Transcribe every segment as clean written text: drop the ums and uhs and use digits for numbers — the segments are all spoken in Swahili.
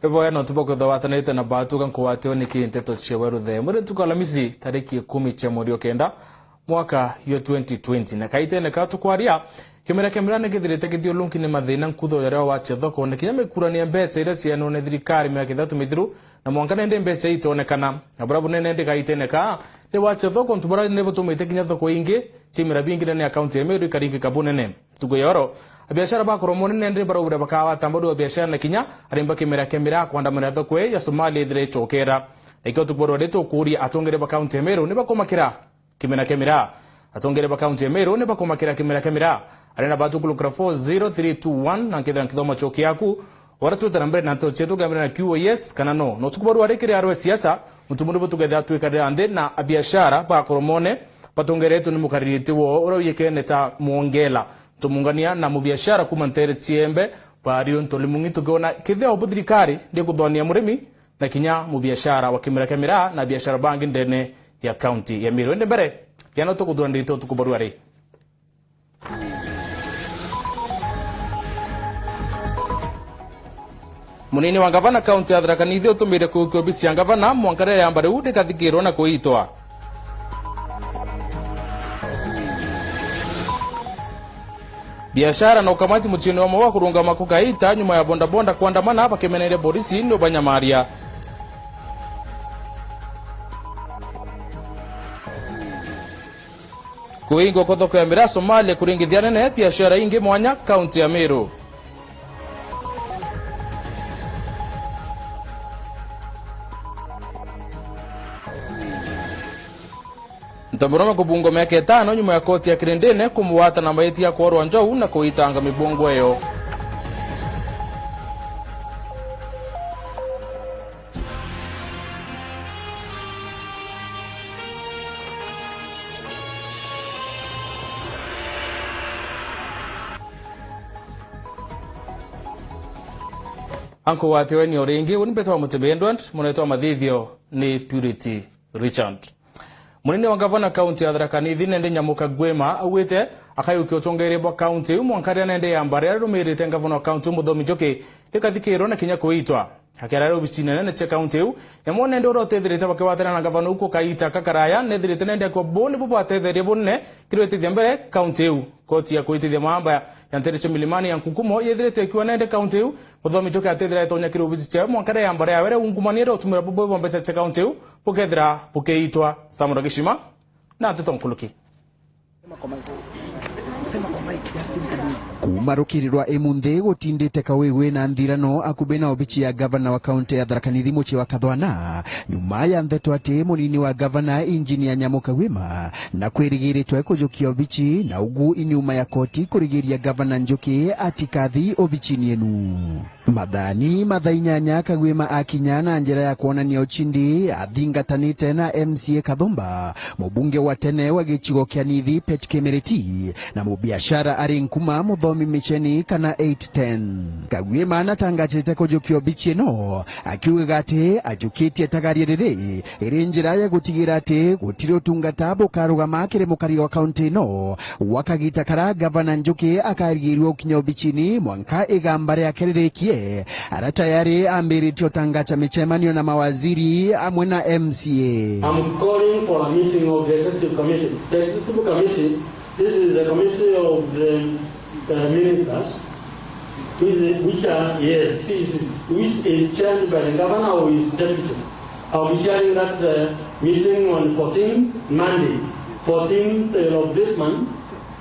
Ebo no tupo kuthawatanite na batu kan kuwateo niki Nteto cha Weru the mwere tuko Alhamisi tariki 10 cha mwezi wa kenda mwaka yo 2020 na kaitene ka tukwaria kimera kemerane githirite githio lunki ni mathina nkutho yare wa chethoko ne kinyame kurania mbeca ira ciano ne thirikari me kithatu mithiru na mwankane ndi mbeca itonekana aburabu nene ndi kaitene ka ni wa chethoko ntubara ne botumite kinya thoko ingi chimira bingire ne account ya Meru karingi kabunene tugo yoro biashara ba koromone nende barabura bakawa tambodo biashara na kinya arimba kemera kwandamira thoko ya Somalia ithire chokera ikyo tukboro reto kuri atongere account ya Meru ne bakomakira kemera atongere account ya Meru ne bakomakira kemera arena batu kulukra 40321 na kidha kidoma choki yaku waratu tarambre na to chetu gamre na QoS kana no tukboro arekere arwe siasa mutumundo butugedha twikare ande na biashara ba koromone patongere tu ni mukaririte wo oro yekene ta muongela tumungania na mubiashara kumantere tiembe pario ntolimungi tukona kitheo budrikari ndi kudhonia murimi na kinya mubiashara wa kemera na biashara bangi ndene ya county ya Meru ende mbere yana to kudhondia to tukubaruari munini wa gavana county ya Thaa nithio tumire kukobisi ya gavana mwankare ya mbare ude kathikiro na kuitwa biashara na ukamati mchini wa mawa kurunga makukaita nyuma ya bonda kuandamana hapa kemenere polisi ndio banyamaria kuingo kothoko ya mira Somalia kuringithiana na biashara ingi mwanya county ya Meru Ntamburoma kubungo meke 5 nyuma ya koti ya Kirendene kumuwata na maiti ya kuorwa njau na kuitanga mibongo eyo. Anko watewe ni oringi unipeto wa mutebendwant muneto wa madhidhio ni Purity Richard. Munene wa gavana county ya Thaa nende nyamuka gwema awete akayuki tongere bo county mwankari nende yambare rumirite gavana county muthomi joke ikathikiro na kinya kuitwa hakera obisine nene che county yamone nende orotethirite bakiwathana na gavana uko kaita kakaraya nethirite nende ko boni bubu atetherie bonne kirwetithia mbere county koti ya kuitithia mamba ya Nteto milimani ya nkukumo yethirite kiwa nende county muthomi joke atethira itonya kirobisi che mwankari yambare awere ungumaniero tumira bubu bombe che county pokethira pokeitwa Samura Gishima na Nteto Nkuluki kumarukirirwa emunthe gutindite kawewe na nthirano akubena obichi ya gavana wa kaunti ya Thaa muchi wa Kathwana nyuma ya Nteto ati munini wa gavana injinia Nyamuka Gwema na kwirigiritwe kujukia obichi na ugu inyuma ya koti kurigiria gavana Njoki atikathi obichi nienu madhani mathainyanya Kagwema akinya na njira ya kuonania uchindi athingatanite na MCA Kathomba mubunge wa tene wa gichigo kia Nithi Pet Kemereti na mubiashara ari nkuma muthomi micheni kana 810 Kagwema anatangachite kujukio bichi no akiuga ati ajukitie tagari riri iri njira ya gutigira ati gutiri utungata bukarugama kire mukari wa county no wakagita kara gavana Njoki akarigirwo kinya bichini mwanka igambare akererekie aratayari ambiritio tangacha michemanio na mawaziri amwe na MCA. I'm calling for a meeting of the Executive Commission. The Executive Committee, this is the committee of the ministers, which is chaired by the governor or his deputy. I'll be chairing that meeting on 14th Monday, 14th of this month,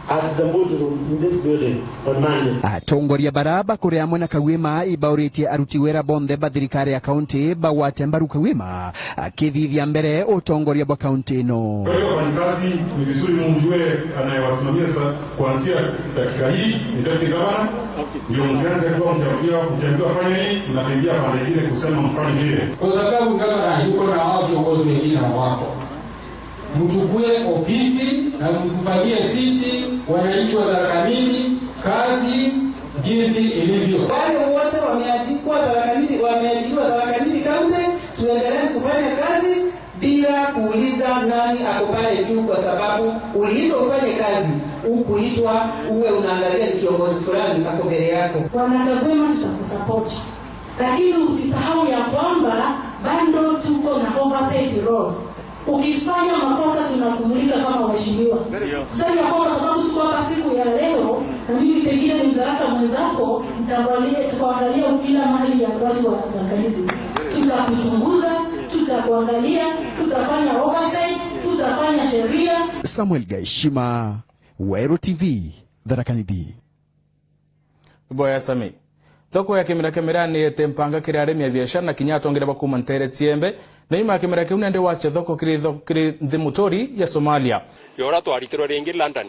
at the boardroom in this building on Monday. Atongoria baraba kuri amwe na Kagwema ibauritie aruti wera bonthe bathirikari ya county bawate mbaru Kagwema akithithia mbere utongoria bwa county no. Kwa hiyo wafanyikazi ni vizuri mjue anayewasimamia kuanzia dakika hii ni deputy governor, ndio msianze kuwa mkiambiwa fanya hii mnakimbia pande nyingine kusema mfanye vile. Kwa sababu gavana yuko na wao viongozi wengine wako. Mchukue ofisi na mtufanyie sisi wananchi wa Thaa kazi jinsi ilivyo. Wale wote wameandikwa Thaa kaunti tuendelee kufanya kazi bila kuuliza nani ako pale juu, kwa sababu uliitwa ufanye kazi, ukuitwa uwe unaangalia kiongozi fulani ako mbele yako. Wanakagwema tutakusupport. lakini usisahau ya kwamba bado tuko na oversight role. Ukifanya makosa tunakumulika kama waheshimiwa. Sasa kwa sababu tuko hapa siku ya leo na mimi pengine ni mdaraka mwenzako, tutaangalia kila mahali ya watu wa Thaa. Tutakuchunguza, tutakuangalia, tutafanya oversight, tutafanya sheria. Samuel Gaishima, Weru TV, Thaa. Boya Sami. Thoko ya kemera ni tempanga kirare mya biashara na kinyato ngere bakuma ntere tiembe na ima kemera kiunende wache thoko kiri thimutori ya Somalia. Yora twaritirwo ringi London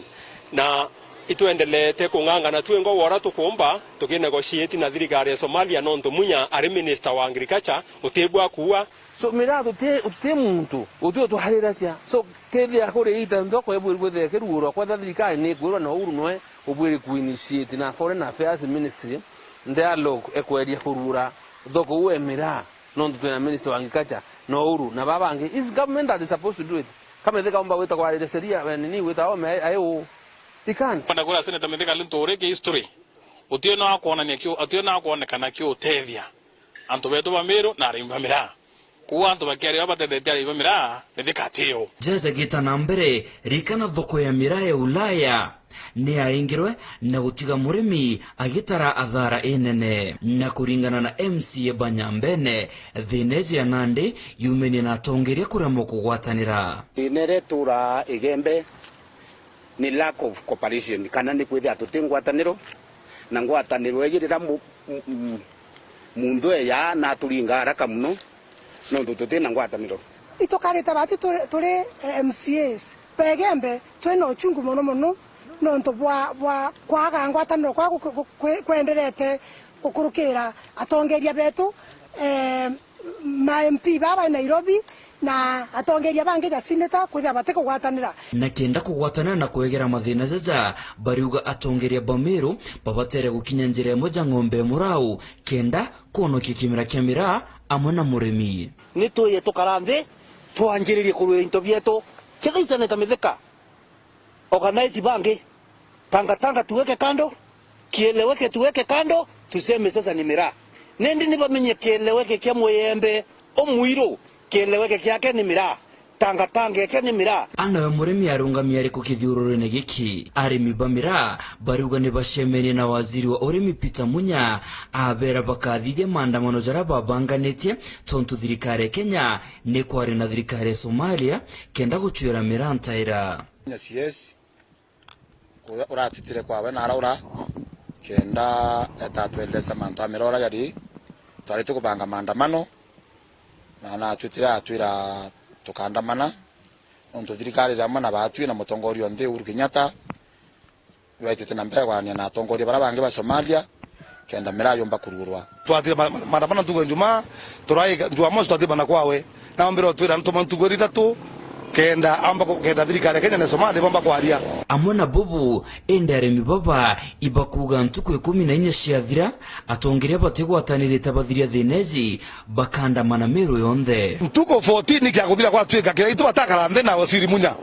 na itwendelete kung'ang'ana twengo wora tukumba tukinegotiate na thirikari ya Somalia nonto munya ari minister wa agriculture utebwa kuwa so mirado te muntu utio tuharira cia so tethia kuri ita thoko ebwirwe kiruro kwa thirikari ni kwirwa na uru noe obwiri ku initiate na foreign affairs ministry dialogue ekweria kurura thoko uemira nonto twena minister wa agriculture no uru na babangi is government that is supposed to do it kama thika omba wita kwa seria nini wita ome ayo ikanti kwenda kula seneta methika lintore ke history utio na kuona nekyo atio na kuona kana kyo tethia anto beto bamero na rimbamira kuwa anto bakiari abatete ari bamira methika tio jeza gita nambere rikana thoko ya mirae Ulaya ni aingirwe na gutiga murimi agitara athara enene na kuringana na MC Banyambene thineje ya Nandi yumeni na tongeria kuramo kugwatanira inere tura igembe ni lack of cooperation kana ni kwithia tutingwataniro na ngwataniro yirira mundu ya na turinga haraka muno no tutina ngwataniro itokarita bati turi MCAs pegembe twena uchungu muno nonto bwa kwaga ngwataniro kwa kwenderete kukurukira atongeria betu ma MP baba Nairobi na atongeria bange ja sineta kwitha bate kugwatanira na kenda kugwatanira na kwegera mathina jaja bariuga atongeria Bamiru babatere gukinya njira moja ng'ombe murau kenda kono kikimira kemira amona murimi ni tuye tukarande tuanjiririe kurwe into bieto kigaisa neta mitheka organize bange tanga tuweke kando kieleweke tuweke kando tuseme sasa ni mira nende ni bamenye kieleweke kya moyembe omuiro kieleweke kyake ni mira tanga yake ni mira ana murimi arungamia ari kukithiururene giki arimi Bamira bariuga ni bashemeni na waziri wa urimi Peter Munya abera bakathithia maandamano jara babanganĩtie tontu thirikari Kenya ni kwari na thirikari Somalia kenda guchuira mira ntaira yes uratitire kwa bana araura kenda etatweleza mantu amirora yari twari tukubanga maandamano na twitira atwira tukandamana onto thirikari ramwe na batwi na mutongorio nthi Uhuru Kenyatta baitete na mbegwania na atongoria bara bange ba Somalia kenda mirayo mba kururwa twatire maandamano tugo njuma turai Jumamosi twatire bana kwawe na mbero twira ntomantu gori tatu kenda amba kenda thirikari Kenya na Somalia bomba kwaria amona bubu endare mibaba ibakuga ntuku 14 ciathira atongeria batigwatanire tabathiria thineji bakanda manamero yonthe ntuku 14 kya kuthira kwa twika kira itu batakara nthi na wasiri Munya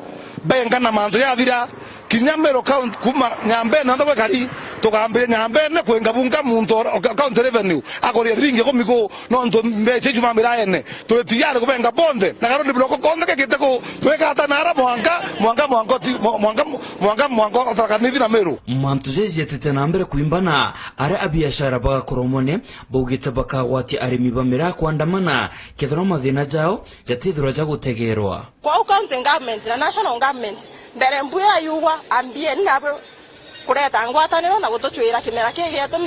benga na manzo yathira kinyamero count kuma nyambe na ndo kari tugambire nyambe ne kwenga bunga muntu account revenue akori ringi komiko no ndo mbeche juma miraene to tiyare kubenga bonde na karoni bloko konde ke kiteko tweka hata na arabo mwanga otakanithi na meru mantu jeje tetena mbere kuimbana are abiashara baga koromone bogita bakagwati arimi Bamira kwandamana kethoro mathina jao jatithura ja gutegerwa kwa county government na national government mbere mbuya yuwa ambie nabo kureta ngwataniro na gutuchwira kimera kigeto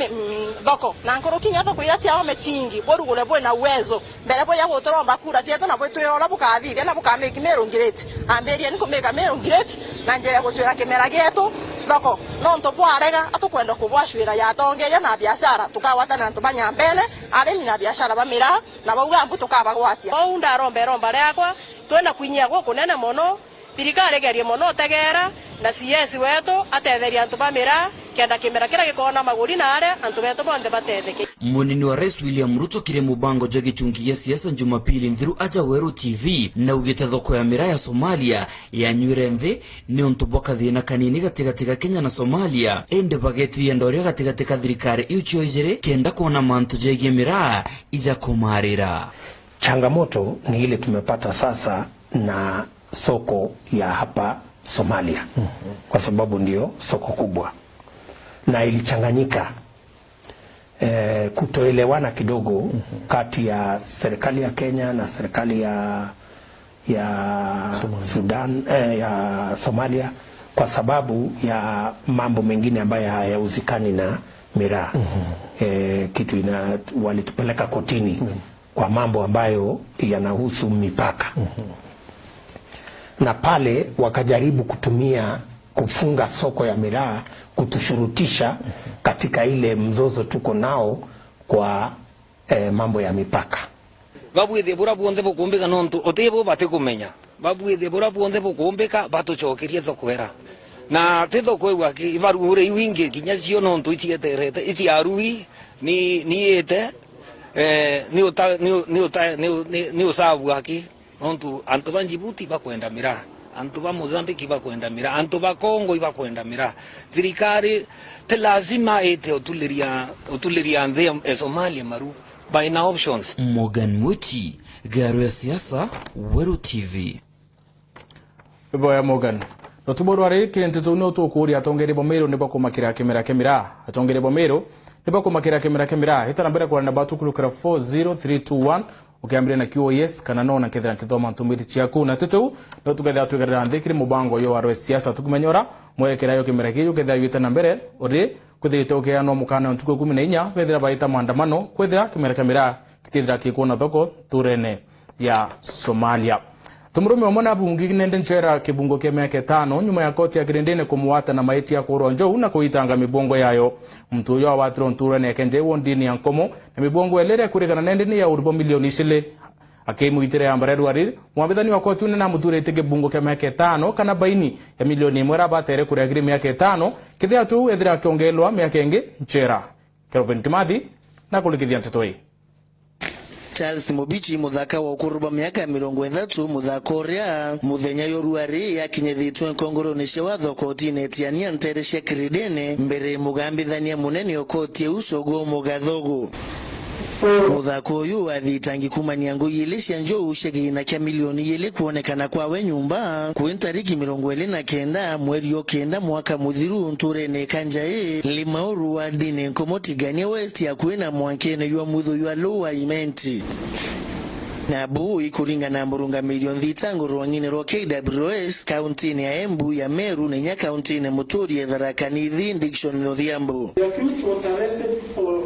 thoko na nkuru kinya thoko ira cia metingi borugule bwe na uwezo mbere bwe ya gutoromba kura cia na bwe twira bukathithia na bukameki mero ngireti amberia ni kumeka mero ngireti na njere guchwira kimera geto thoko no nto bwarega atukwenda kubwashwira ya tongeria na biashara tukawatana nto Banyambene arimi na biashara Bamira na bauga mbu tukabagwatia ounda romba yakwa twena kwinyia guku nene mono thirikari gerie mono tegera na CS wetu atetheria antu ba miraa kenda kimera kira gikona maguri na aria antu betu bonde batetheke. Munini wa Rais William Ruto kire mubango jo gichungi ya siasa Jumapili nthiru aja Weru TV na ugite thoko ya miraa ya Somalia ya nywire nthi ni untuboka thina kanini gatigatika Kenya na Somalia ende bageti ndoria gatigatika thirikari iucho ijere kenda kuona mantu jegie miraa ija kumarira. Changamoto ni ile tumepata sasa na soko ya hapa Somalia kwa sababu ndio soko kubwa na ilichanganyika kutoelewana kidogo kati ya serikali ya Kenya na serikali ya Sudan ya Somalia kwa sababu ya mambo mengine ambayo hayauzikani na miraa. Kitu walitupeleka kotini kwa mambo ambayo yanahusu mipaka. Na pale wakajaribu kufunga soko ya miraa kutushurutisha katika ile mzozo tuko nao kwa mambo ya mipaka. Babwithe bura bonde bukumbika nontu otebo batikumenya. Babwithe bura bonde bukumbika batuchokerie thokwera. Na tetho kwegwa ki ibarure iwinge kinyacio nontu itieterete iti arui ni ete ni usabu aki nontu antu ba Djibouti bakwenda miraa, antu ba Mozambique bakwenda miraa, antu ba Congo bakwenda miraa. Thirikari te lazima ete otuliria nthi Somalia maru by na options. Morgan Muti, Garo ya siasa, Weru TV. Boya Morgan. Notuboro ari Nteto no tukuri atongere bomero nebo kumakira kemera kemira atongere bomero nebo kumakira kemera kemira hitana mbere kwa namba tukulukira 40321 ukiambire na QoS kana nona kethera Nteto mantumiri chiaku na Nteto no tugetha tugerera ndikiri mubango yo waro siasa tukumenyora mwerekera yo kemera kiyo ketha yitana mbere ori kuthirite ukiano mukana ntuko 14 wethira baita maandamano kwethira kemera kemira kitithira kikona thoko turene ya Somalia. Tumurume wamona bungi nende nchera kibungo kia miaka 5 nyuma ya koti ya Kirindini kumuwata na maiti ya kuronjo na kuitanga mibongo yayo. Mtu yo watro nture ne kenje wondini ya nkomo na mibongo elere kurikana nende ni ya urubo milioni sile. Akeimu itere ambaredu wari mwabidhani wa koti na muture iteke bungo kia miaka 5 kana baini ya milioni mwera batere kuriagiri miaka 5 kithia tu edhira kiongelwa miaka enge nchera. Kelvin Kimathi na kulikithia Nteto hii. Charles Mobichi muthaka wa ukuruba miaka 30 muthaka uria muthenya yoruari yakinyithitwe nkongoroni cia watho kotini etiania ntere cia Kirindini mbere mugambithania munene okoti ucogo mugathogu. Muthako uyu athitangi kumania ngui ile cia njou cia kigina kia milioni 2 kuonekana kwawe nyumba kwi tariki 29 mweri wa 9 mwaka muthiru nturene kanjae limauru wa dini nkomotigania west ya kwina mwankene ywa mutho ywa lowa imenti na bu ikuringa na murunga milioni thitango rwangine ro KWS kaunti ya Embu ya Meru na nya kaunti ya Muturi ya Thaa Diction Odhiambo. The accused was arrested for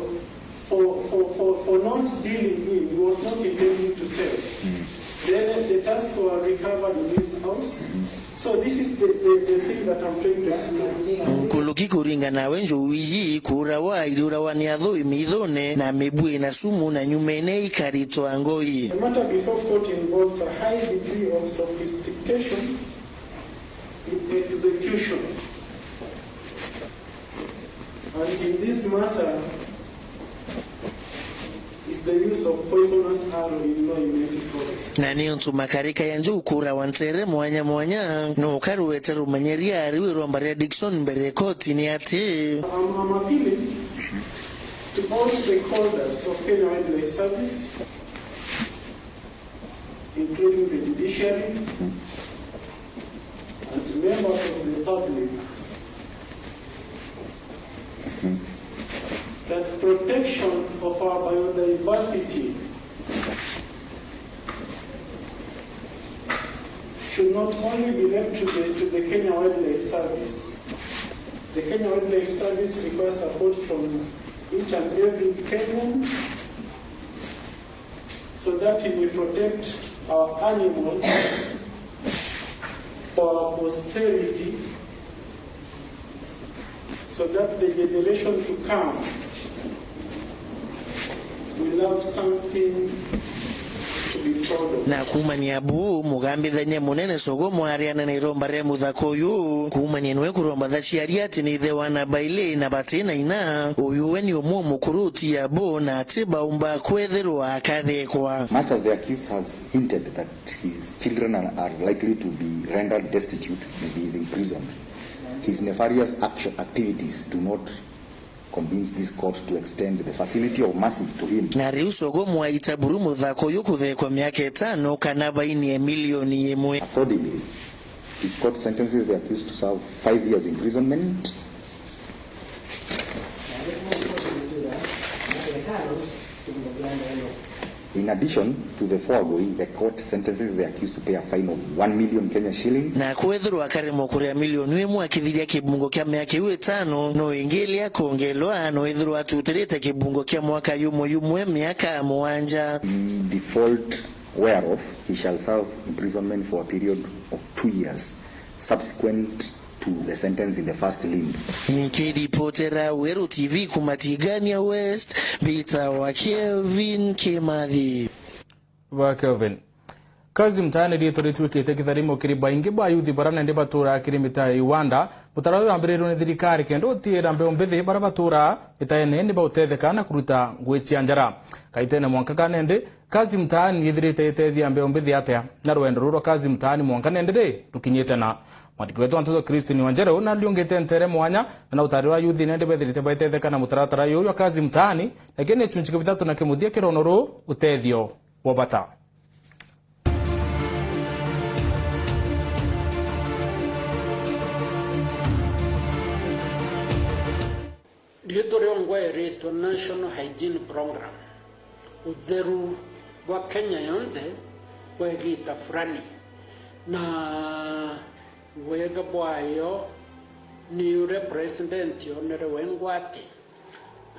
not dealing in. He was not intending to sell. Then the task were recovered in his house. So this is the thing that I'm trying to explain. Nkuluki kuringa na wenjo wiji kurawa irurawa ni adho imidhone na mebue na sumu na nyumene ikarito angoi. The matter before court involves a high degree of sophistication in execution. And in this matter, the use of poisonous arrow in non-emetic forest. Na ni ntu makarika ya nju kura wantere mwanya no karuwete rumanyeria ariwe mbare Dickson mbere koti ni ati I'm appealing to all stakeholders of Kenya Wildlife Service, including the judiciary and members of the public, that protection of our biodiversity should not only be left to the Kenya Wildlife Service. The Kenya Wildlife Service requires support from each and every Kenyan so that we protect our animals for our posterity, so that the generation to come will have something to be na kumania bu mugambithania munene sogo mwariana na iromba ria muthako uyu kumania nwe kuromba thaciari ati ni the wana baile na batina ina uyu weni umwe mukuruti ya bo na ati baumba kwethirwa akathekwa. Much as the accused has hinted that his children are likely to be rendered destitute, maybe he's in prison, his nefarious activities do not convince this court to extend the facility of mercy to him. Na riu sogo mwaita buru muthako uyu kuthekwa miaka 5 kana baini milioni 1. Accordingly, this court sentences the accused to serve 5 years imprisonment. In addition to the foregoing, the court sentences the accused to pay a fine of 1 million Kenya shillings. Na kwethirwa karimo kuria milioni 1 akithiria kibungo kia miaka 5 no ingilia kongelwa no ithirwa atutirite kibungo kia mwaka yumwe miaka 7. In default whereof he shall serve imprisonment for a period of 2 years subsequent to the sentence in the first limb. Nikiripotera Weru TV kumatigania West Bita wa Kelvin Kimathi. Wa Kelvin. Kazi mtaani rito kite kitharimo kiriba ingi ba yuthi barana ndi batura kirimita Iwanda mutarawe ambiriro ni thirikari kendo tira mbe ombethi bara batura itaene ndi ba utethekana kuruta ngwichi njara kaitene mwanka kanende kazi mtaani yithirite itethi ambe ombethi atia na rwendo ruro kazi mtaani mwanka nende rukinyete na mwandiki wetu Nteto Christine Wanjero na liongete ntere mwanya na utariwa yuthi nende bethirite ba itethekana mutaratara yo kazi mtaani lakini chunchike bitatu na kimuthia kironoro utethio wabata. Rito National Hygiene Program utheru wa Kenya yonde wegita frani na wega bwayo ni ure president yonere wengwati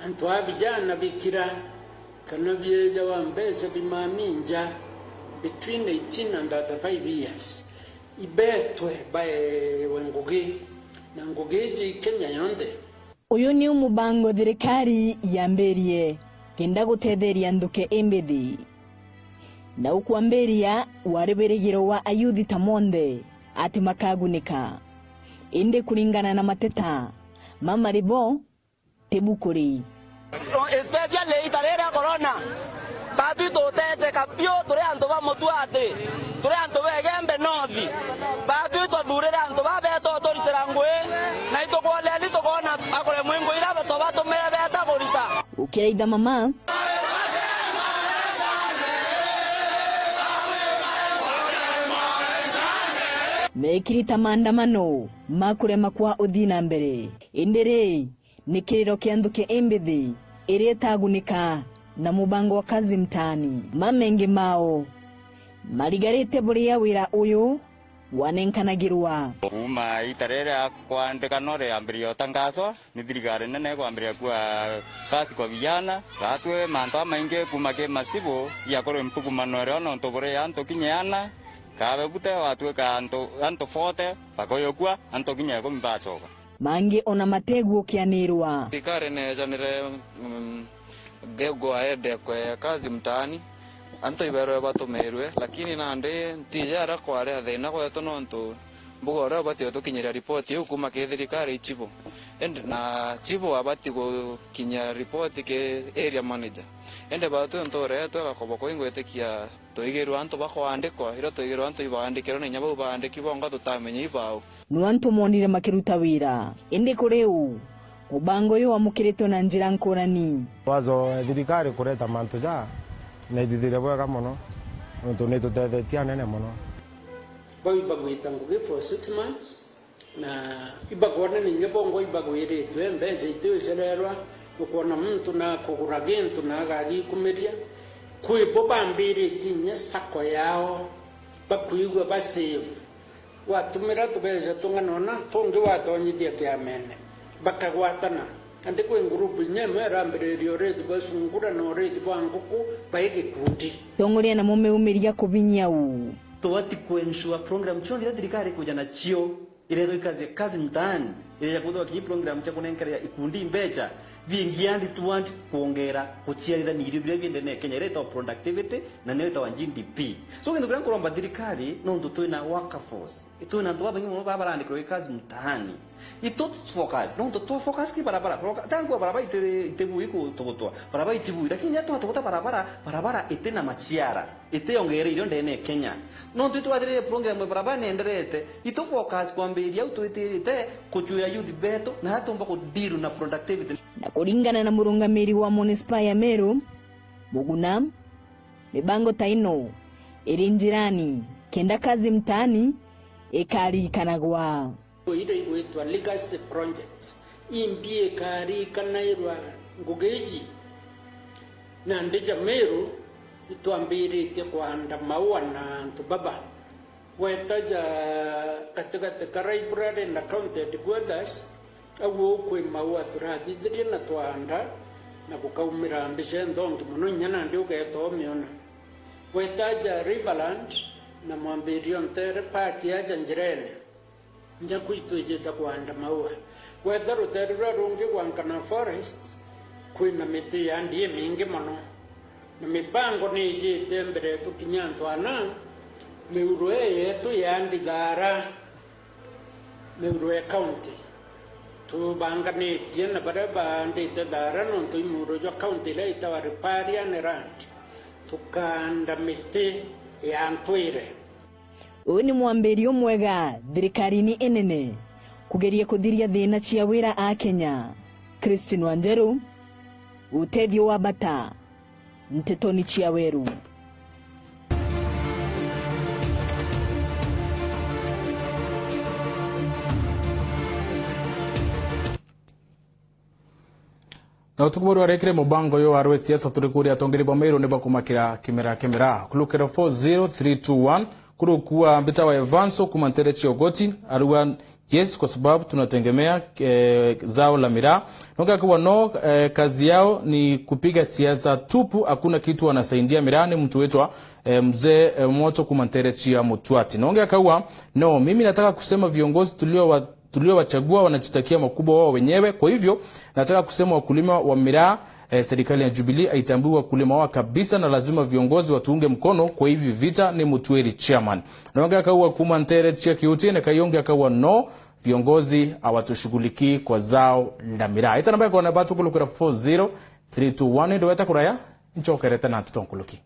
antwa vijana bikira kana byeja wambeze bimaminja between 18 and 35 years ibetwe bae wengugi na ngugeji Kenya yonde. Uyu ni umubango thirikari yamberie kenda gutetheria nduke embethi na ukwamberia waribirigiro wa ayuthi tamonde ati makagunika inde kulingana na mateta mama ribo tebukuri especially itarera corona batu toteze kapio tore anto ba motuate tore anto begembe nothi batu to durera anto ba beto toritirangwe na ito kwale alito kona akore mwengo ira beto bato mere beta gorita ukiraida mama mekirita maandamano makurema kwa uthina mbere indere nikiriro kia nduke embethi iria tagunika na mubango wa kazi mtaani mamengi mao marigarite buria wira uyu wanenkanagirwa uma itarera kwandika nore ambirio tangazo ni thirikari nene kwambiria kwa kasi kwa vijana batwe manto mainge kumake masibo ya kore mpukumano rono ntobore anto kinyeana kabe bute watwe ka anto forte bakoyo kwa anto kinye ko mbachoka mangi ona mategu kianirwa thirikari neza nire gego aende kwa kazi mtaani anto ibero batumerwe lakini nande ntijara kware thina kwetu nontu mbugora batio tukinyira report yo kuma ke thirikari chibo ende na chibo abati go kinya report ke area manager ende batu ntore to gakobo ko ingwetekia toigeru anto bakwandikwa iro toigeru anto ibandikero na nyabo bandiki bonga tutamenye ibao nuantu monire makiruta wira ende kureu ubango yo amukirito na njira nkorani wazo thirikari kureta mantu ja na dithire bwega muno ntu ni tutethetia nene muno bagwita ngugi for 6 months na ibagwana ni nyabongo ibagwire twembeze itusererwa ukona mtu na kugura gintu na gari kumeria kuibo bambiri tinye sako yao bakuigwa ba save watumira tubeze tunganona tongi watonyithia kiamene bakagwatana ande ko group nyeme rambirerio redi basungura no redi banguku baige kundi tongoria na mumeumiria kubinya tuwati kuensure program chongira thirikari kuja na chio ile ikaze kazi mtaani ya kudwa ki program cha kunenkera ikundi mbecha vingiandi tuanti kuongera kuchiaritha nirio bile biende ne Kenya rate productivity na ne ta GDP so kindu kira kuromba thirikari no ndo twina workforce ituna ndo babangi mo babarandi kwa kazi mtaani ito focus no ndo to focus ki barabara tangu barabara itebu iko togotwa barabara itibu lakini nyato togota barabara itena machiara ite ongere irio ndene Kenya no ndo twadire program barabara ne enderete ito focus kwambiria autoite kuchuira youth beto na hatomba kudiru na productivity. Na kulingana na murungamiri wa Municipal ya Meru Muguna, mibango taino iri njirani kenda kazi mtaani ekari kanagwa ile iwetwa legacy projects imbie kari kanairwa ngugeji na ndeja Meru ituambirite kwanda maua na ntubaba wetaja katika library na counted guadas awo kwe maua turathithire na twanda na kukaumira mbishe ndongi muno nyana ndi ugeto miona wetaja Riverland na mwambirio Ntere park ya Janjirene nja kuitujeta kwanda maua weta ruterura rungi wankana forests kwina miti ya ndiye mingi muno na mipango ni ijite mbere tukinyantwana Meru yetu yandi Thaa Meru county tu bangane tiena baraba ndite Thaa no tu Meru jo county le itawa riparia ne rand tukanda miti ya ntwire Uyu ni mwambirio mwega thirikari ni enene kugeria kuthiria thina cia wira a Kenya. Christine Wanjeru, uteithio wa bata Nteto ni cia Weru. Na utukuburu warekire mubango yo warwe siasa turikuri atongeri bomero ne bakumakira kimera kulukera 40321 kurukuwa mbita wa Evanso kumantere chiogoti aruwa yes kwa sababu tunategemea zao la miraa nonga kwa no kazi yao ni kupiga siasa tupu hakuna kitu wanasaidia miraa ni mtu wetu mzee moto kumantere chia mutwati nonga kwa no mimi nataka kusema viongozi tuliowachagua wanajitakia makubwa wao wenyewe kwa hivyo nataka kusema wakulima wa miraa serikali ya Jubilee haitambui wakulima wao kabisa na lazima viongozi watuunge mkono kwa hivi vita ni Mutweri chairman nonga kwa kumantere chia kiuti na kayonga kwa no viongozi hawatushughulikii kwa zao la miraa ita namba kwa nabatu kulukura 40321 ndio weta kuraya nchokereta na tutonkuluki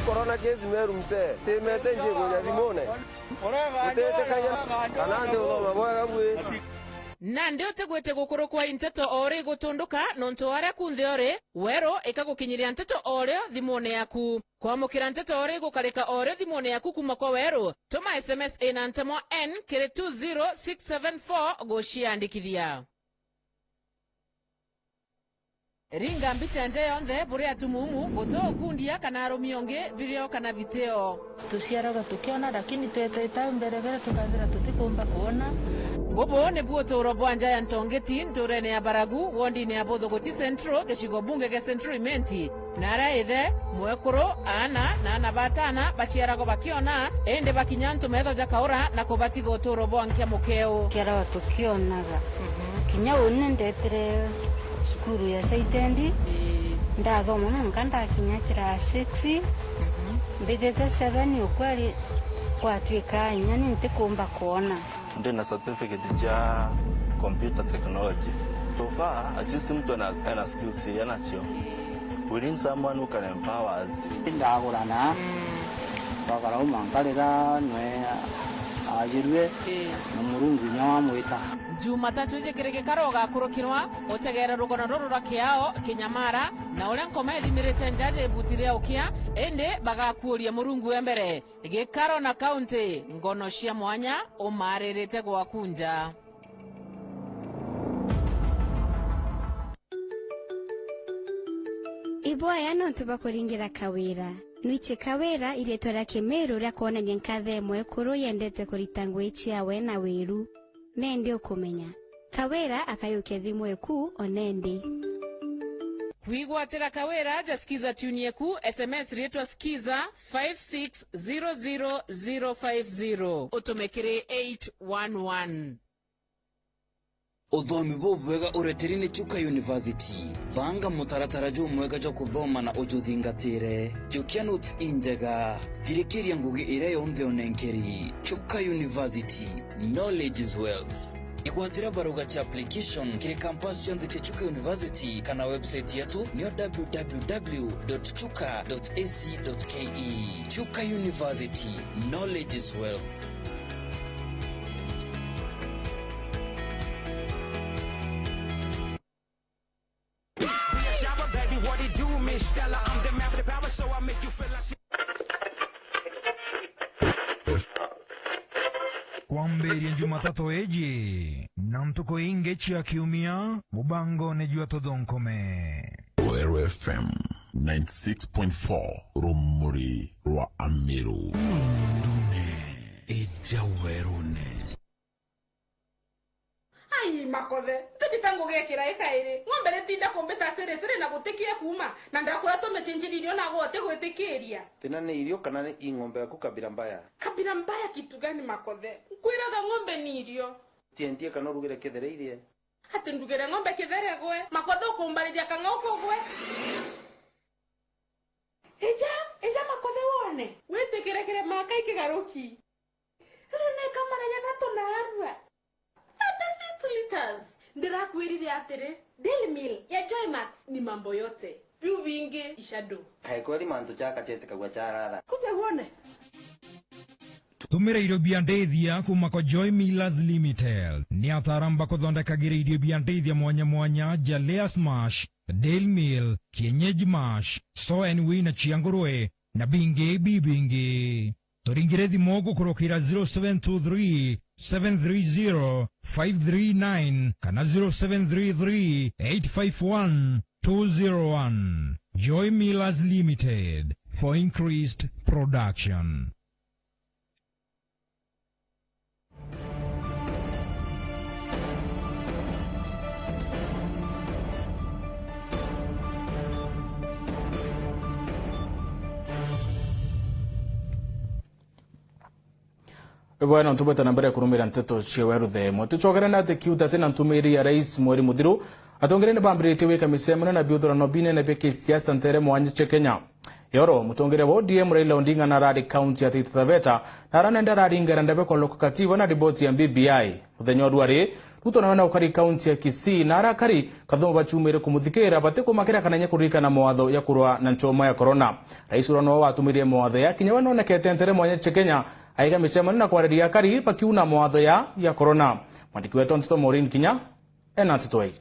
Corona case Meru mse temete nje gonya dimone utete kanya kanande uzoma boya bwe Nande otegwete gukuru kwa Nteto ore gutunduka nonto are kunde ore Weru ikagukinyiria Nteto ore thimone yaku kwamukira Nteto ore gukareka ore thimone yaku kuma kwa Weru tuma SMS ina ntemo N kire 20674 gociandikithia Ringa mbita nje yonde bure atumumu goto kundia kana romionge birio kana biteo tusiaraga tukiona lakini tweta mbere tukathira tutikumba kuona Bobo ne buoto robwanja ya Ntongeti ntorene ya Baragu wondi ne abodhogoti Central geshigo bunge ge Central Menti nara ethe mwekuro ana na nabatana bashiarago bakiona ende bakinyanto metho jakaura na kobatigo to robwankia mukeo kiara tukionaga kinya unendetere skuru ya Saitendi ndathoma nkanda kinya kira 6 mbitete 7 ukweli kwatwika nyani ntikumba kuona ndina certificate ya computer technology so far ajisi mtu ana skills yanacho we need someone who can empower us ndagurana bagara umangalira nwe ajirwe na murungu nyawa mwita Jumatatu ijekirege karoga kurukirwa otegera rugona rorora kiao kinyamara na ule nkome limirete njaje butiria ukia ende bagakuria murungu embere gikaro na county ngono cia mwanya umarerete gwa kunja Iboya no tubakuringira kawira. Nuiche kawira ile twara Kemeru ria kuonania nkathe Imwe kuru yendete kuritangu ichi yawe na Weru. Nende ukumenya. Kawira akayuke Imwe ku onendi. Kuigwatira Kawira jasikiza tuni yeku SMS rietwa skiza 5600050 utumekire 811. Uthomi bubwega uretirine Chuka University banga mutaratara jumwega jo kuthoma na ujuthingatire jukia notes injega thirikiria ngugi ire yonthe onenkeri. Chuka University, knowledge is wealth. Igwatira baruga cha application kiri campus yonthe cha Chuka University kana website yetu ni www.chuka.ac.ke. Chuka University, knowledge is wealth. Kwamberi Jumatatu eji namtuko inge chia kiumia mubango nejua todonkome. Weru FM 96.4 Rumuri Rwa Amiru Mundune Eja Werune. Ai makothe tukitango gekira ikaire ngombe netinda kombeta sere na gutikia kuma na ndakora tumechinjiririo na gote gwitikiria tena ni irio kana ni ingombe yaku kabira mbaya kitu gani makothe kwiraga ngombe ni irio tientie kana rugire kithereirie ati ndugire ngombe kithere gwe makothe ukumbariria kangoko gwe eja makothe wone witikire maka ikigaruki rene kamara ya gato na arwa liters. Ndirakwirire atire Daily Meal ya Joymax ni mambo yote. Viu vingi ishado. Kaikweli mantu chaka chete kagwa charara. Kuja uone. Tumira irio biandethia kuma kwa Joy Millers Limited. Ni ataramba kuthondekagira irio biandethia mwanya jalea smash, Daily Meal, kienyeji mash, so anyway na chiangurwe na bingi. Toringire thimo kurokira 0723 730 539 kana 0733 851 201. Joy Millers Limited for increased production. Bwana ntubeta nambere ya kurumira Nteto Weru Themo tuchogera na te kiuta tena ntumiri ya rais Mweri Muthiru atongere ne bambire tewe kamisemana na biudura no bine na beke siasa ntere mwanye Kenya yoro mutongere wa ODM Raila Odinga na radi county ya Taita Taveta na ranenda radi ngara ndabe kwa loko katiba na riboti ya BBI muthenyo odware ruto naona ukari county ya Kisii na arakari kathomo bachumire kumuthikira bateko makira kananya kurika na mawatho ya kurwa na nchoma ya corona rais urano wa atumirie mawatho ya kinya wanona kete ntere mwanye Kenya aiga misemana na kwareria kari pakiuna mawatho ya corona mwandiki wetu Nteto Morin Kinya enatitoi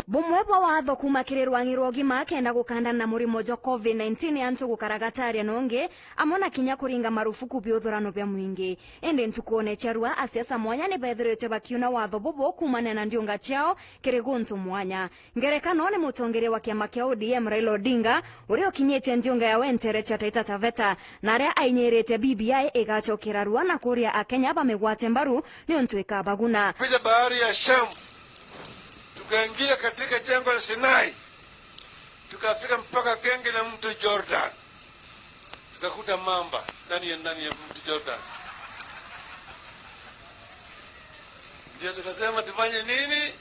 Bumwe bwa watho kumakirirwa ngirogima kenda gukanda na murimo jo COVID-19 antu gukaragataria nonge amona kinya kuringa marufuku biuthurano bya mwingi ende ntukuone charua asiasa mwanya ni bethirete bakiuna watho bobo kumana na ndionga chao kiriguntu mwanya ngerekano ne mutongere wa kiama kia ODM Raila Odinga urio kinyete ndionga ya wentere cha Taita Taveta na ria ainyerete BBI igachokira rua na kuria akenya bamegwate mbaru ni ontuika baguna kuja bahari ya Shamu tukaingia katika jangwa la Sinai tukafika mpaka genge la mto Jordan tukakuta mamba ndani ya mto Jordan ndio tukasema tufanye nini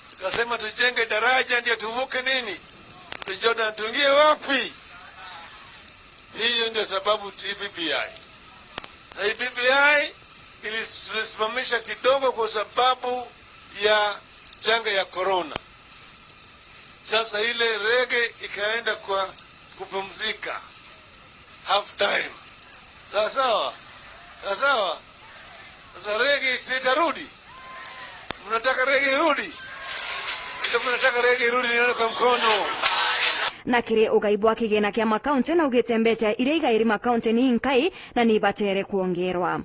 tukasema tujenge daraja ndio tuvuke nini mto Jordan tuingie wapi hiyo ndio sababu BBI na BBI tulisimamisha kidogo kwa sababu ya janga ya corona. Sasa ile rege ikaenda kwa kupumzika half time. Sawa. Sasa rege sitarudi. Mnataka rege irudi? Ndio mnataka rege irudi nione kwa mkono. Na kire ugaibwa kigena kia makaunti na ugetembecha ireiga iri makaunti ni inkai na ni batere kuongerwa.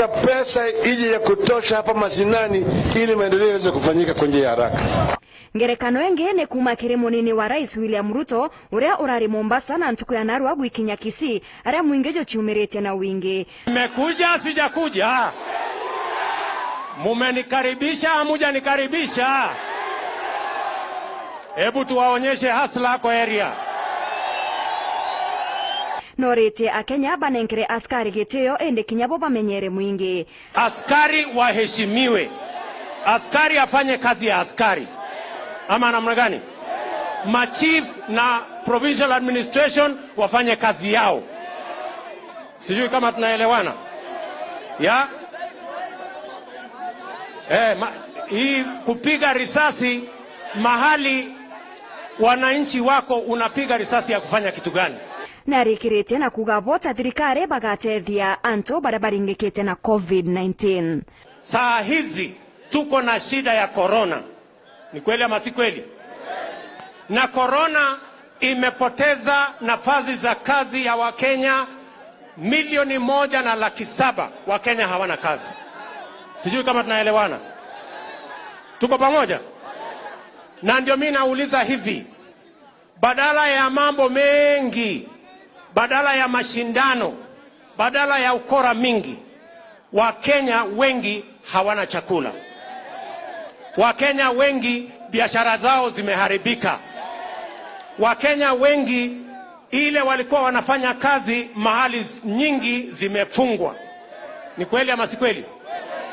Pesa ije ya kutosha hapa mashinani ili maendeleo yaweze kufanyika kwa njia ya haraka. ngerekano enge ne kuma kire munini wa rais William Ruto uria urari Mombasa na ntuku ya narwa gwikinya Kisii aria mwingejo ciumirite na wingi. Nimekuja sijakuja, mumenikaribisha hamuja nikaribisha. Hebu tuwaonyeshe hasla kwa area. Norete akenya banenkere askari gitio ende kinyabo bamenyere mwingi. Askari waheshimiwe, askari afanye kazi ya askari, ama namna gani? Machief na provincial administration wafanye kazi yao. Sijui kama tunaelewana ya hii kupiga risasi mahali wananchi wako, unapiga risasi ya kufanya kitu gani? Narikirite na kugabota thirikari bagatethia anto barabaringikite na COVID-19. Saa hizi tuko na shida ya corona. Ni kweli ama si kweli? Na corona imepoteza nafasi za kazi ya Wakenya 1.7 milioni. Wakenya hawana kazi. Sijui kama tunaelewana. Tuko pamoja? Na ndio mimi nauliza hivi, badala ya mambo mengi, badala ya mashindano, badala ya ukora mingi, Wakenya wengi hawana chakula. Wakenya wengi biashara zao zimeharibika. Wakenya wengi ile walikuwa wanafanya kazi mahali nyingi zimefungwa. Ni kweli ama si kweli?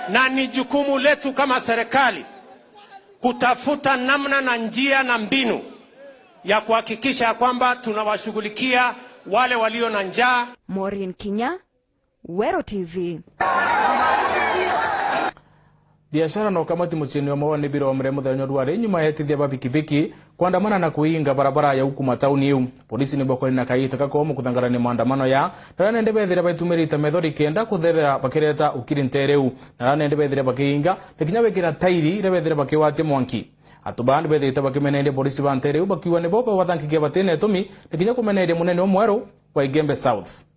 Na ni jukumu letu kama serikali kutafuta namna na njia na mbinu ya kuhakikisha kwamba tunawashughulikia wale walio na njaa. Maureen Kinya, Weru TV. Biashara na ukamati muchini wa mawani biro wa mremo da nyodware nyuma ya tithia ba pikipiki kuandamana na kuinga barabara ya huku matauni yu. Polisi ni boko na kaita kako omu kutangara ni maandamano ya narane ndebe dhira baitumiri methodi kenda kutherera bakireta ukiri ntereu narane ndebe dhira bakiinga tekinyawe kira tairi ndebe dhira bakiwate mwanki atubandi bedhe itabakimenende polisi ba ntereu bakiwa ni boba wathankikia batene tomi tekinya kumenende munene wa Weru wa Igembe South.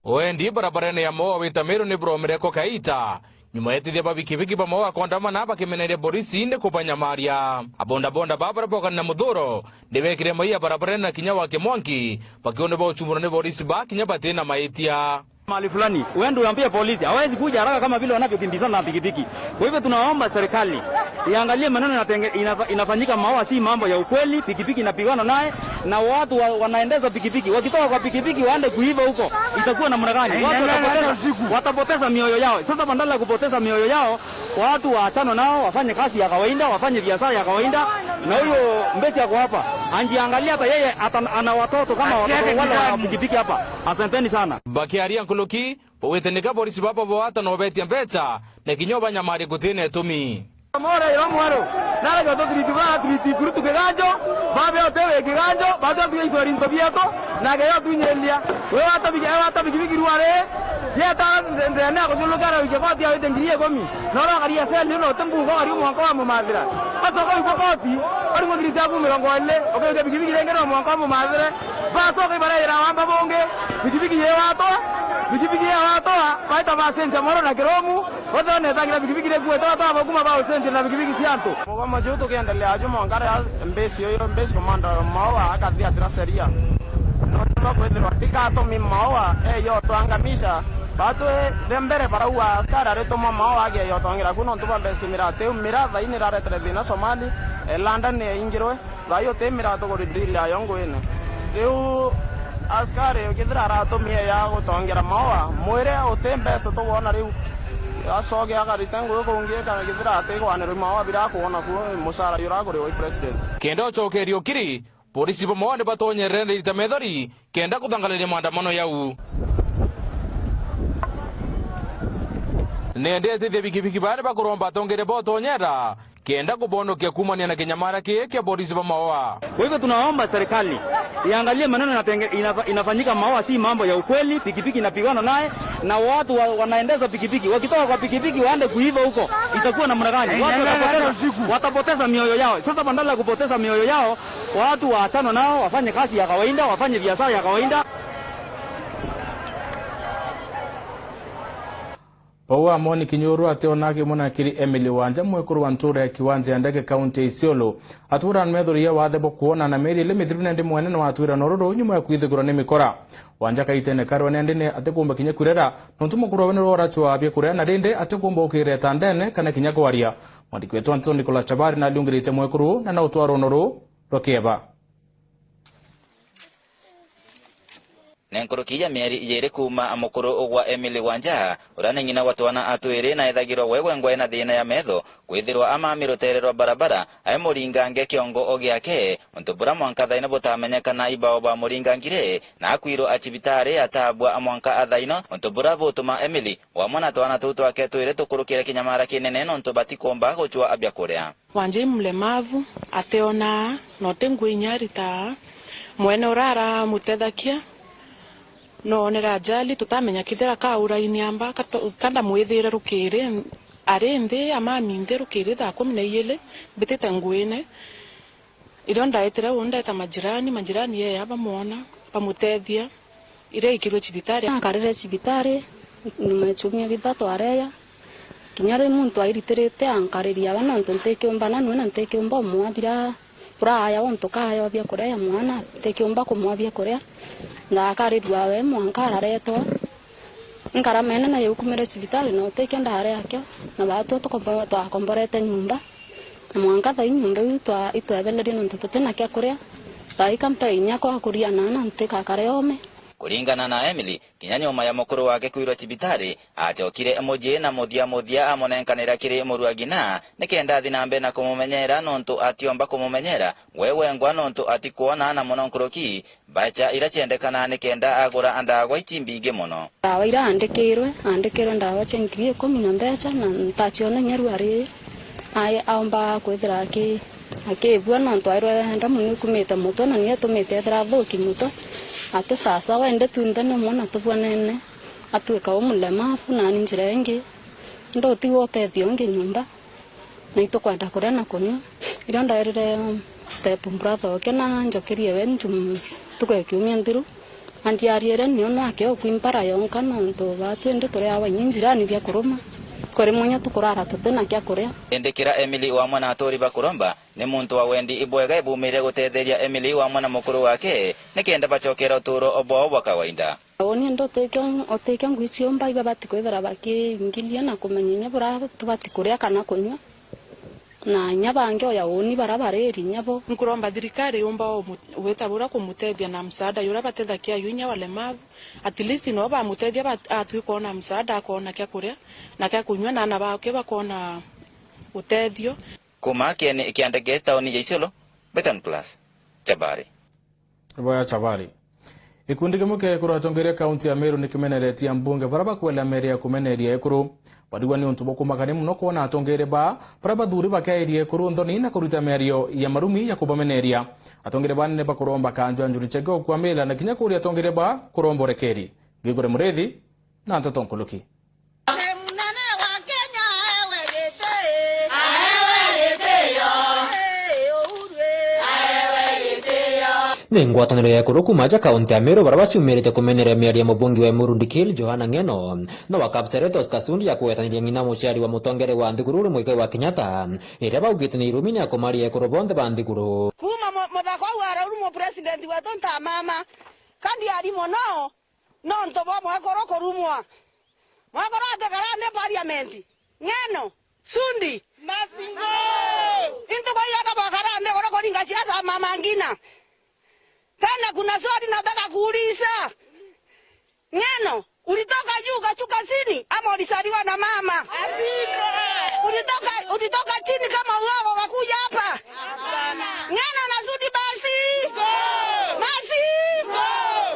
Oendi barabarani ya moa witamiru ni bromereko kaita nyuma yetithia babikibiki ba moa kondamana bakimenere borisi inde kubanyamaria abonda babara boka na mudhuro ndebekire maiya barabarani na kinya wake mwanki bakione ba uchumura ne borisi ba kinya batena maitia mali fulani uende uambie polisi hawezi kuja haraka kama vile wanavyokimbizana na pikipiki. Kwa hivyo tunaomba serikali iangalie maneno inafanyika maoa si mambo ya ukweli. Pikipiki inapigana naye na watu wanaendeza pikipiki, wakitoka kwa pikipiki waende kuiva huko, itakuwa namna gani? Watu watapoteza mioyo yao. Sasa badala ya kupoteza mioyo yao, watu waachane nao, wafanye kazi ya kawaida, wafanye biashara ya kawaida. Na huyo Mbesi yako hapa anjiangalia, hata yeye ana watoto kama watoto wale wa pikipiki hapa. Asanteni sana. Bakiaria nkuluki powetenika polisi baba boata no betia mbetsa ne kinyoba nyamari kutine tumi amore yo mwaro nala gato triti kurutu keganjo babe otewe keganjo bato tu isori ntobieto na ge yo tunyelia we wata bigi ruare yeta ndene ko sulu kara wike koti awite ngiriye komi nolo kariya seli no tembu ko ari mwanko wa madira aso ko koti ari mo dirisa ku mirongo ile oke bigi rengero mwanko wa madira baso ko bara ira wamba bonge bigi ye wato bigi ya wato baita basenja moro na kiromu wote ne tagira bigi reku to abaguma ba usenje na bigi sianto kwa majuto kiendelea ajumo ngara Mbesi yo Mbesi komanda mawa akathia traseria no kwethirwa tikato mi mawa yo twangamisha batu rembere para uwa askara retoma mawa age yo twangira kuno ntuba Mbesi mirate umira thaini raretre thina Somali London ingirwe thayo te mirato ko drill ya yongo ene riu askari ukithira aratumia ya gutongera mawa mwire utembesa to wona riu asoge akaritengo yuko ungie kana kithira atigwanira mawa bira kuona ku musara yuragore wa president kenda chokerio kiri polisi bo mawa ne batonyerere itamethori kenda kutangalira maandamano yau nendete de bikibiki bare bakuromba tongere botonyera kenda kubonokia kumania na kinyamara kia polisi ba mawa. Kwa hivyo tunaomba serikali iangalie maneno inafanyika maoa si mambo ya ukweli. Pikipiki inapigana naye na watu wanaendeza pikipiki, wakitoka kwa pikipiki waende kuiva huko, itakuwa namna gani? Watu watapoteza mioyo yao. Sasa badala ya kupoteza mioyo yao, watu waachane nao, wafanye kazi ya kawaida, wafanye biashara ya kawaida. Owa Moni Kinyuru ateonake mona kiri Emily Wanja mwekuru wa ntura ya kiwanja ya ndege kaunti ya Isiolo. Atura nmethuri ya wathebo kuona na meri ile mithirune ndi mwenene wa atwira nororo nyuma ya kwithigura ni mikora. Wanja kaitene karwa ne ndine atekumba kinye kurera ntumo kurwa wenero rachwa abye kurera na rinde atekumba ukireta ndene kana kinya kwaria. Mwandiki wetu Antonio Nicola Chabari na liungirite mwekuru na utwaro nororo rokeba. Nenkurukia mieri ijere kuma amukuru ogwa Emily Wanja urane ngina watwana atwire na ethagirwa wegwengwe na thina ya metho kwithirwa ama mirotererwa barabara ai muringange kiongo ogiake ontubura mwanka thaina butamenyekana ibao ba muringangire na akwiro achibitare atabwa amwanka athaino ontubura butuma Emily wa mwana twana tutu ake twire tukurukire kinyamara kinene ontubati komba gochwa abya kuria. Wanje mlemavu ateona note ngwinyari Thaa mwene urara mutethakia no nera ajali tutamenya kithera kaura iniamba kanda mwithire rukire arende amaminde rukire Thaa 12 bitete ngwine irio ndaitira wonda majirani ye aba muona pamutethia ire ikirwe cibitari akarere cibitari nimechumia githato areya kinyare muntu airitirite ankariria bana ntontekiomba nanu na ntekiomba mwabira puraya wontokaya bya korea mwana tekiomba kumwabia korea na akarirwa we mwankara reto nkaramena na yukumere cibitari no tekenda hare yake na batu twakomborete nyumba mwanka tha nyumba itwebelere no Nteto tena kya korea tha ikampa inya kwa kuria na nteka kareome. Kuringana na Emily kinyanyoma ya mukuru wake kwirwa cibitari achokire emoji na muthia amonenkanira kiri muruagina nikenda thinambe na kumumenyera nontu atiomba kumumenyera wewengwa nontu atikuona na mononkuroki bacha ira chendekana nikenda agura andagwa ichimbinge muno. Dawa ira andikirwe ndawa chengrie 10 mbeca na ntachiona nyeru ari ai aomba kwithira akibwa nontu airwe henda muni kumita muto na nie tumite thra thoki muto ate sasa wende tundane mwana tubonene atweka umulemavu na njira yengi ndo tiwo tethio ngi nyumba na itokwenda kurena kunyo irio ndairire step brother okena njokerie wenjum tugekiumia ndiru andiariere nio nake okwimpara yonka nonto batwende tore awa nyinjirani bya kuruma kore munya tukurara tutena kya korea. Endekira Emily wa mwana atori bakuromba ni muntu wa wendi ibwega ibumire gutetheria Emily wa mwana mukuru wake nikenda bachokera uturo obo wa kawaida. Oni ndo oteke ngwichiomba iba batikwethera bakingilia na kumenyenya bura tubati kuria kana kunywa na nyabange oya oni barabareri nyabo nkuromba thirikari yomba wetabura kumutethia na msaada yura batethakia yunya walemavu at least no ba mutethia atwikona msaada akona kya kuria na kya kunywa na bake bakona utethio kuma kene ikiandege taoni ya Isiolo Betan Plus Chabari Boya Chabari ikundi kimuke kuratongeria kaunti ya Meru nikimeneretia mbunge baraba kwela meria kumeneria ekuru Wadiwa ni untubo kumakani mnoko na atongere ba baraba dhuri bakairie kuru ndoni na kuruta merio ya marumi ya kubameneria atongere ba neba kuromba kanjo anjuri chego kwa mela na kinya kuri atongere ba kurombo rekeri Gigore Muredhi na Nteto Nkuluki. Nengwataniro ya kuruku maja kaunti ya Meru barabasi umerete kumenera miari ya mubungi wa Emuru Dikil Johana Ngeno na wakapseretos kasundi ya kuwetanira ngina muchari wa mutongere wa Ndiguru mwike wa Kenyatta ireba ugitini irumini ya komari ya kurobonde ba Ndiguru kuma muthako wa rumo president wa Thaa mama kandi arimo no ntobo mwakoroko rumwa mwakorote karane parliament Ngeno sundi masingo into kwa yata bakarane koroko ringa siasa mama ngina. Tena kuna swali nataka kuuliza. Ngeno, ulitoka juu kachuka chini ama ulisaliwa na mama? Ulitoka chini kama uwao wakuja hapa? Hapana. Ngeno nasudi basi. Basi.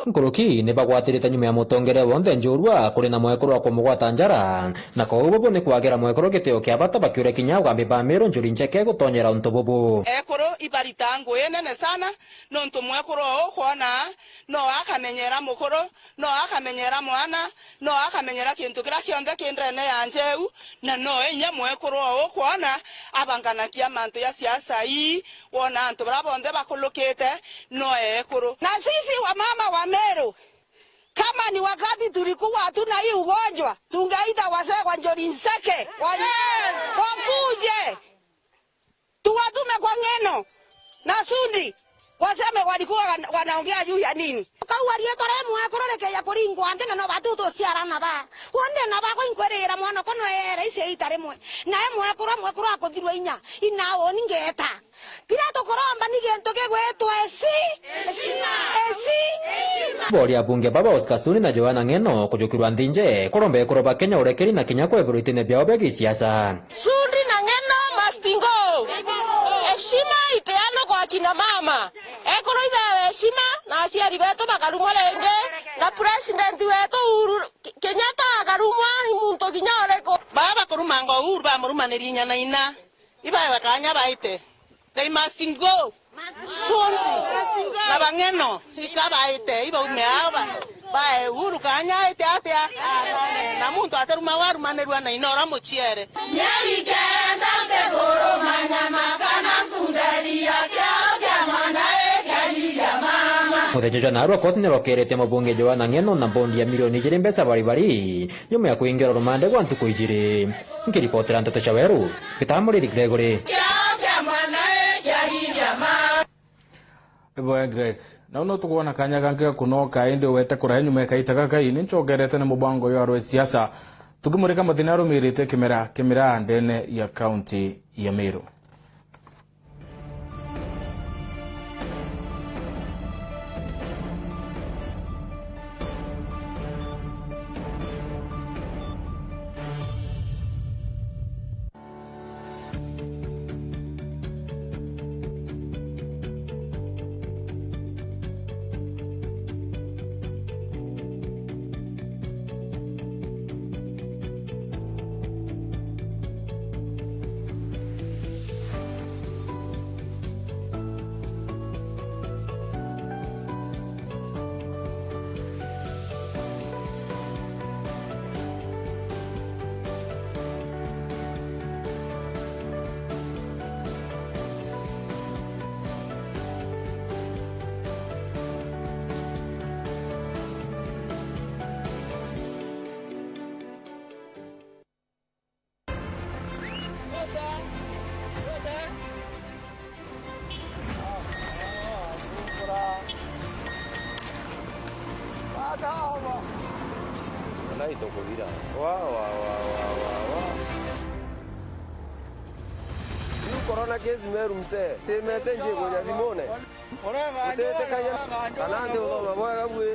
Nkuluki neba gwatirite nyuma ya mutongere wonde njurwa kuri na mwekuru wa kumugwata njara na ko ubobo ni kwagera mwekuru giteo kya bata bakyure kinya wa mbiba Meru njuri ncheke gutonyera untobobo ekuru ibaritango yenene sana nonto mwekuru okwana no akamenyera mukuru no akamenyera mwana no akamenyera kintu kira kionde kindrene yanjeu na no enya mwekuru okwana abangana kia mantu ya siasa hii wona antu brabonde bakulukite no ekuru na sisi wa mama wa Meru Kama ni wakati tulikuwa hatuna hii ugonjwa, tungeita wazee wa Njorinseke wakuje tuwatume kwa Ng'eno na Sundi waseme walikuwa wanaongea juu ya nini. Kauarie tore mwakororeke ya kuringwa antena no batuto siarana ba wonde na ba ko inkwerera mwana kono era ise itare mwe na mwakoro akothirwa inya inawo ningeta pira to koromba nigento kegwetwa esi Bori abunge baba Oscar Suni na Joana Ng'eno kujukirwa ndinje korombe kuroba Kenya urekeri na Kenya kwa ebruitine byao bya gisiasa. Sundi na Ng'eno mastingo heshima ipeano kwa kina mama ekoro ibe heshima na asiari beto bakarumwa lenge na president wetu Uhuru Kenyatta akarumwa ni muntu kinyoreko baba korumango Uhuru ba murumaniri nya na ina iba bakanya baite they must go Sundi na Ng'eno ikabaite iba umeaba ba Uhuru kanya ite atia na muntu ateruma waru manerwa na inora mochiere nyarigenda ngoro manyama kana kundaria kya mwana ya mama Muthejo na arwa kotine rokerete mabunge Joana Ng'eno na bondi ya milioni 2 mbesa bari nyuma ya kuingira rumande kwa ntuko 2 nkiripotera Nteto cha Weru bitamuri Gregory kya mwana ya mama Ebo Greg na uno tukuona kanya kanke kunoka indi wete kura nyuma ekaitaga kai ni nchogerete ne mubango yo arwe siasa tukimurika mathina rumirite kimera ndene ya county ya Meru. Corona case Meru mse temete nje kwa Dimone utete kanya kanande uzo maboya kabwe